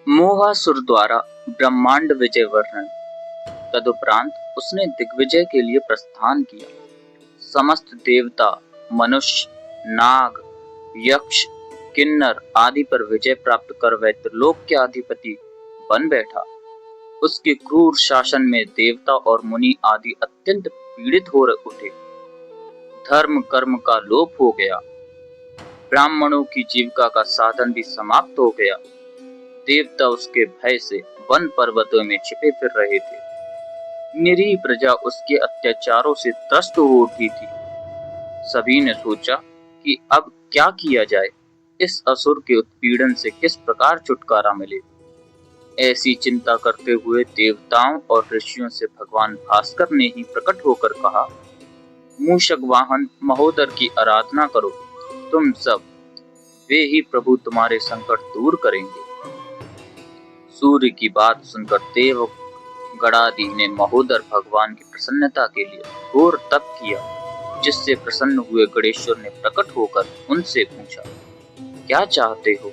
मोहासुर द्वारा ब्रह्मांड विजय वर्णन। तदुपरांत उसने दिग्विजय के लिए प्रस्थान किया। समस्त देवता, मनुष्य, नाग, यक्ष, किन्नर आदि पर विजय प्राप्त कर वह त्रिलोक के अधिपति बन बैठा। उसके क्रूर शासन में देवता और मुनि आदि अत्यंत पीड़ित हो उठे। धर्म कर्म का लोप हो गया। ब्राह्मणों की जीविका का साधन भी समाप्त हो गया। देवता उसके भय से वन पर्वतों में छिपे फिर रहे थे। निरीह प्रजा उसके अत्याचारों से त्रस्त हो उठी थी। सभी ने सोचा कि अब क्या किया जाए, इस असुर के उत्पीड़न से किस प्रकार छुटकारा मिले। ऐसी चिंता करते हुए देवताओं और ऋषियों से भगवान भास्कर ने ही प्रकट होकर कहा, मूषक वाहन महोदर की आराधना करो, तुम सब, वे ही प्रभु तुम्हारे संकट दूर करेंगे। सूर्य की बात सुनकर देव गणादि ने महोदर भगवान की प्रसन्नता के लिए घोर तप किया, जिससे प्रसन्न हुए गणेश्वर ने प्रकट होकर उनसे पूछा, क्या चाहते हो।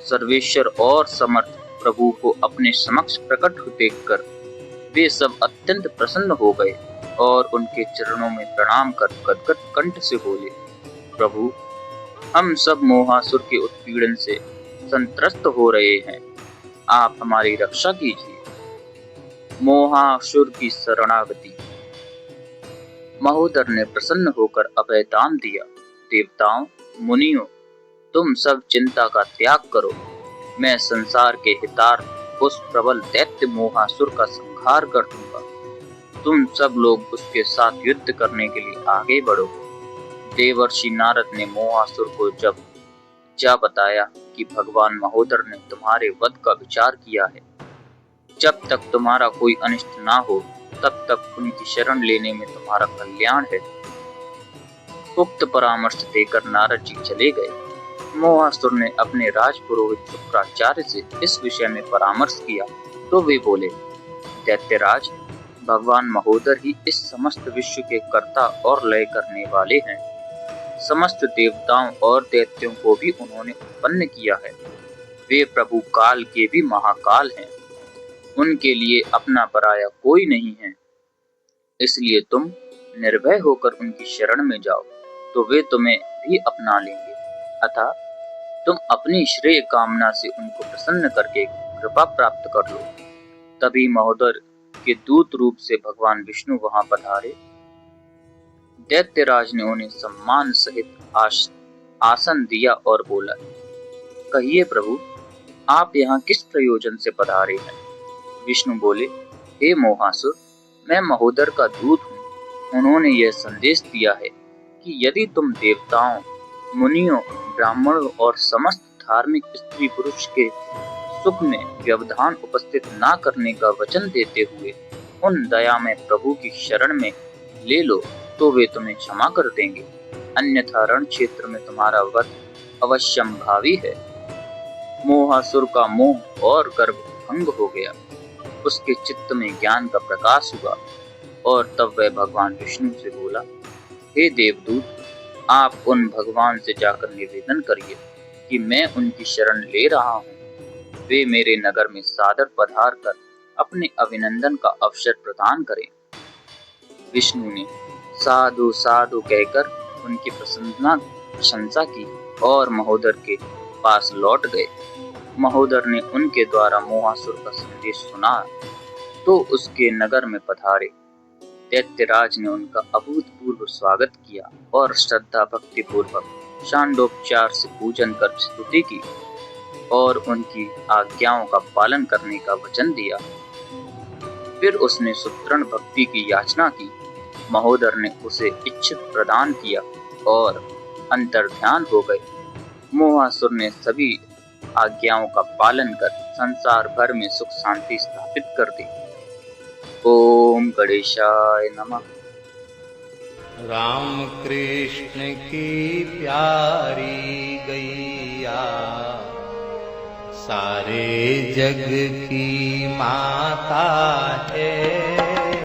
सर्वेश्वर और समर्थ प्रभु को अपने समक्ष प्रकट देखकर वे सब अत्यंत प्रसन्न हो गए और उनके चरणों में प्रणाम कर गदगद कंठ से बोले, प्रभु, हम सब मोहासुर के उत्पीड़न से संत्रस्त हो रहे हैं, आप हमारी रक्षा कीजिए। मोहासुर की शरणागति। महोदर ने प्रसन्न होकर अभयदान दिया, देवताओं, मुनियों, तुम सब चिंता का त्याग करो, मैं संसार के हितार्थ उस प्रबल दैत्य मोहासुर का संहार कर दूंगा। तुम सब लोग उसके साथ युद्ध करने के लिए आगे बढ़ो। देवर्षि नारद ने मोहासुर को जब बताया कि भगवान महोदर ने तुम्हारे वध का विचार किया है। जब तक तुम्हारा कोई अनिष्ट ना हो, तब तक उनकी शरण लेने में तुम्हारा कल्याण है। उक्त परामर्श देकर नारद जी चले गए। मोहासुर ने अपने राजपुरोहित शुक्राचार्य से इस विषय में परामर्श किया तो वे बोले, दैत्यराज, भगवान महोदर ही इस समस्त विश्व के कर्ता और लय करने वाले हैं। समस्त देवताओं और दैत्यों को भी उन्होंने उत्पन्न किया है। वे प्रभु काल के भी महाकाल हैं। उनके लिए अपना पराया कोई नहीं है। इसलिए तुम निर्भय होकर उनकी शरण में जाओ, तो वे तुम्हें भी अपना लेंगे। अतः तुम अपनी श्रेय कामना से उनको प्रसन्न करके कृपा प्राप्त कर लो। तभी महोदर के दूत रूप से भगवान विष्णु वहां पधारे। दैत्यराज ने उन्हें सम्मान सहित आसन दिया और बोला, कहिए प्रभु, आप यहाँ किस प्रयोजन से पधारे हैं। विष्णु बोले, हे मोहासुर, मैं महोदर का दूत हूँ। उन्होंने यह संदेश दिया है कि यदि तुम देवताओं, मुनियों, ब्राह्मणों और समस्त धार्मिक स्त्री पुरुष के सुख में व्यवधान उपस्थित ना करने का वचन देते हुए उन दयामय प्रभु की शरण में ले लो, तो वे तुम्हें क्षमा कर देंगे, अन्यथा रण क्षेत्र में तुम्हारा वध अवश्यंभावी है। मोहासुर का मोह और गर्व भंग हो गया। उसके चित्त में ज्ञान का प्रकाश हुआ और तब वह भगवान विष्णु से बोला, हे देवदूत, आप उन भगवान से जाकर निवेदन करिए कि मैं उनकी शरण ले रहा हूँ। वे मेरे नगर में सादर पधार कर अपने अभिनंदन का अवसर प्रदान करें। विष्णु ने साधु साधु कहकर उनकी प्रशंसा की और महोदर के पास लौट गए। महोदर ने उनके द्वारा मोहासुर का संदेश सुना तो उसके नगर में पधारे। दैत्यराज ने उनका अभूतपूर्व स्वागत किया और श्रद्धा भक्ति पूर्वक शांडोपचार से पूजन कर स्तुति की और उनकी आज्ञाओं का पालन करने का वचन दिया। फिर उसने सुदृढ़ भक्ति की याचना की। महोदर ने उसे इच्छित प्रदान किया और अंतर्ध्यान हो गए। मोहासुर ने सभी आज्ञाओं का पालन कर संसार भर में सुख शांति स्थापित कर दी। ओम गणेशाय नमः। राम कृष्ण की प्यारी गैया, सारे जग की माता है।